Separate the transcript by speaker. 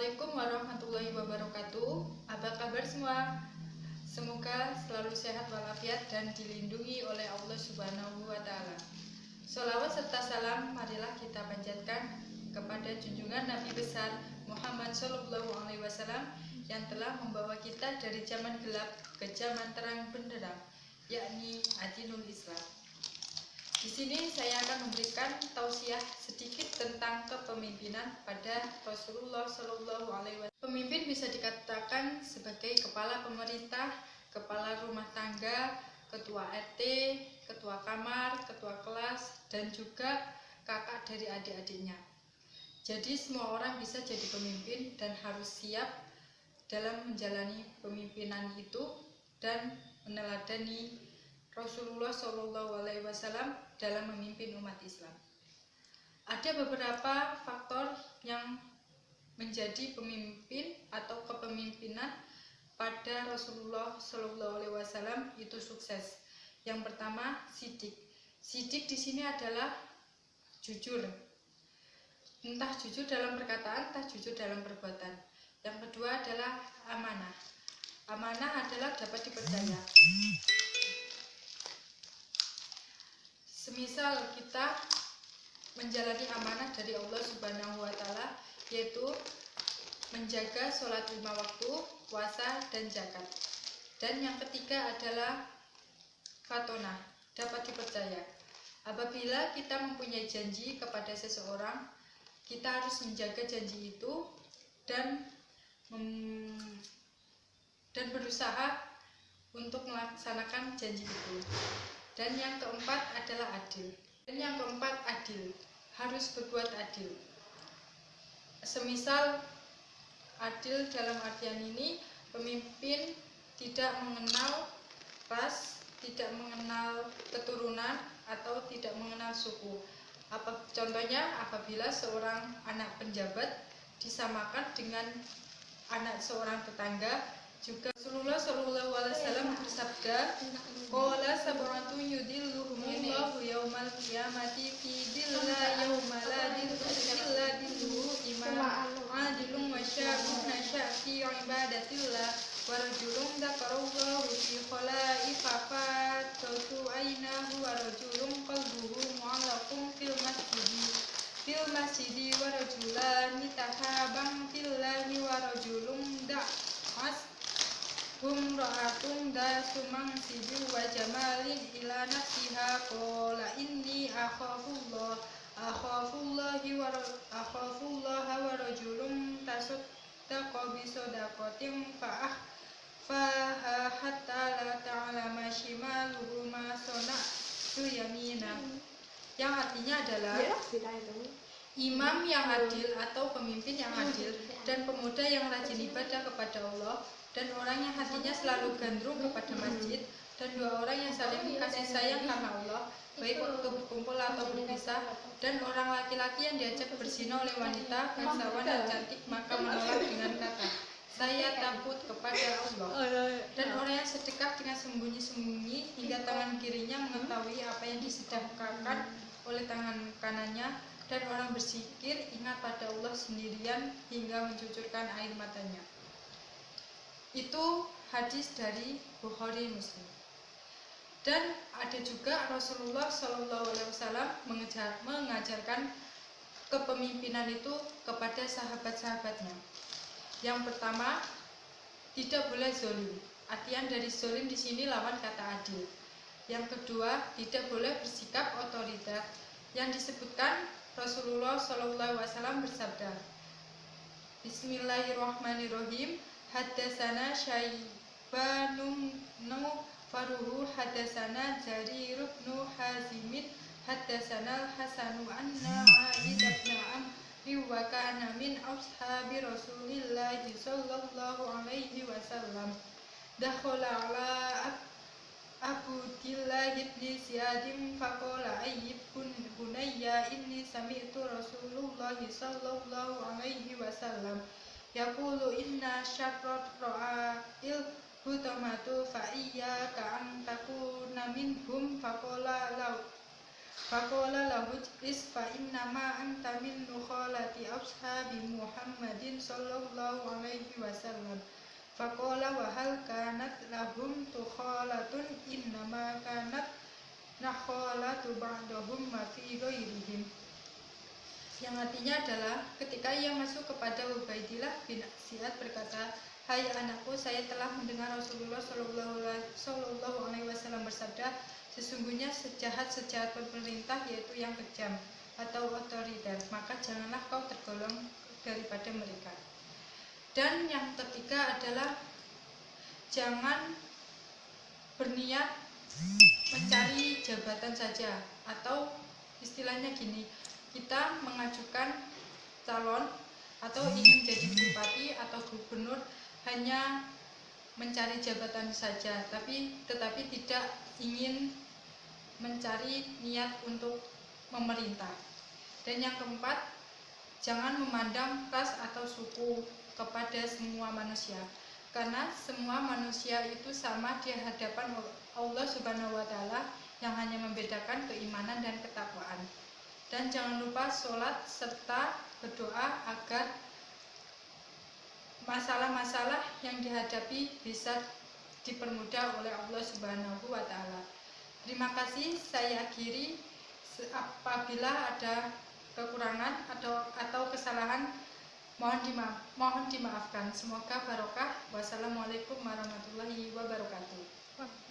Speaker 1: Assalamualaikum warahmatullahi wabarakatuh. Apa kabar semua? Semoga selalu sehat walafiat dan dilindungi oleh Allah Subhanahu wa Ta'ala. Sholawat serta salam marilah kita panjatkan kepada junjungan Nabi besar Muhammad Shallallahu Alaihi Wasallam yang telah membawa kita dari zaman gelap ke zaman terang benderang, yakni Adinul Islam. Di sini saya akan memberikan tausiah sedikit tentang kepemimpinan pada Rasulullah Shallallahu Alaihi Wasallam. Pemimpin bisa dikatakan sebagai kepala pemerintah, kepala rumah tangga, ketua RT, ketua kamar, ketua kelas, dan juga kakak dari adik-adiknya. Jadi semua orang bisa jadi pemimpin dan harus siap dalam menjalani pemimpinan itu dan meneladani Rasulullah Shallallahu Alaihi Wasallam dalam memimpin umat Islam. Ada beberapa faktor yang menjadi pemimpin atau kepemimpinan pada Rasulullah Shallallahu Alaihi Wasallam itu sukses. Yang pertama, sidik. Sidik di sini adalah jujur, entah jujur dalam perkataan, entah jujur dalam perbuatan. Yang kedua adalah amanah. Amanah adalah dapat dipercaya. Semisal kita menjalani amanah dari Allah Subhanahu wa Ta'ala, yaitu menjaga sholat 5 waktu, puasa, dan zakat. Dan yang ketiga adalah fatonah, dapat dipercaya. Apabila kita mempunyai janji kepada seseorang, kita harus menjaga janji itu dan berusaha untuk melaksanakan janji itu. Dan yang keempat adalah adil. Harus berbuat adil. Semisal adil dalam artian ini, pemimpin tidak mengenal ras, tidak mengenal keturunan, atau tidak mengenal suku. Contohnya, apabila seorang anak penjabat disamakan dengan anak seorang tetangga, juga Rasulullah Shallallahu Alaihi Wasallam bersabda, "Qala sab'atun yudhilluhumullahu yaumal qiyamati fi dhilli yauma la dhilla illa dhilluhu imamun 'adilun wa syabun nasha'a fi ibadatillah wa rajulun dzakarallahu fi khala'i fafatatu ainahu wa rajulun qalbuhu mu'allaqun fil masjidi wa rajulan tahabban fillahi wa rajulun da'as ra'atun dasumang sidu wa jamalin ila nafsiha qala inni akhafullaha wa rajulun tasaddaqa bi sadaqatin fa'akhfaha hatta la ta'lama shimaluhu ma sana'tu yamina. Yang artinya adalah imam yang adil atau pemimpin yang adil dan pemuda yang rajin ibadah kepada Allah dan orang yang hatinya selalu gandrung kepada masjid dan dua orang yang saling kasih sayang karena Allah, baik waktu berkumpul atau berpisah, dan orang laki-laki yang diajak berzina oleh wanita bangsawan dan cantik maka menolak dengan kata, "Saya takut kepada Allah." Dan orang yang sedekah dengan sembunyi-sembunyi hingga tangan kirinya mengetahui apa yang disedekahkan oleh tangan kanannya, dan orang berzikir ingat pada Allah sendirian hingga mencucurkan air matanya. Itu hadis dari Bukhari Muslim. Dan ada juga Rasulullah Shallallahu Alaihi Wasallam mengajarkan kepemimpinan itu kepada sahabat-sahabatnya. Yang pertama, tidak boleh zolim. Artian dari zolim di sini lawan kata adil. Yang kedua, tidak boleh bersikap otoriter. Yang disebutkan Rasulullah Shallallahu Alaihi Wasallam bersabda, Bismillahirrahmanirrahim. Haddatsana Syaibanu Faruhu haddatsana Jarir bin Hazim haddatsana Hasanu anna Aid bin Amr wa kana min ashabi Rasulillah sallallahu alaihi wasallam dakhala ala Abdillah bin Ziyad faqala ayyib bunayya inni sami'tu Rasulullah sallallahu alaihi wasallam yaqulu inna syarrat ra'il hutamatu fa iyyaka an takuna minhum faqala lahu is fa inna ma anta min nukhalati ashabi Muhammadin sallallahu alaihi wasallam. Faqala wa hal kanat lahum tukhalatun innama kanat nakhalatu ba'dahum ma fi ghairihim. Yang artinya adalah ketika ia masuk kepada Ubaidillah bin Ziyad berkata, "Hai anakku, saya telah mendengar Rasulullah Shallallahu Alaihi Wasallam bersabda, sesungguhnya sejahat-sejahat pemerintah yaitu yang kejam atau otoriter, maka janganlah kau tergolong daripada mereka." Dan yang ketiga adalah jangan berniat mencari jabatan saja, atau istilahnya gini, kita mengajukan calon atau ingin jadi bupati atau gubernur hanya mencari jabatan saja, tetapi tidak ingin mencari niat untuk memerintah. Dan yang keempat, jangan memandang ras atau suku kepada semua manusia, karena semua manusia itu sama di hadapan Allah Subhanahu wa Ta'ala, yang hanya membedakan keimanan dan ketakwaan. Dan jangan lupa sholat serta berdoa agar masalah-masalah yang dihadapi bisa dipermudah oleh Allah Subhanahu wa Ta'ala. Terima kasih, saya akhiri. Apabila ada kekurangan atau kesalahan, mohon dimaafkan. Semoga barokah. Wassalamualaikum warahmatullahi wabarakatuh.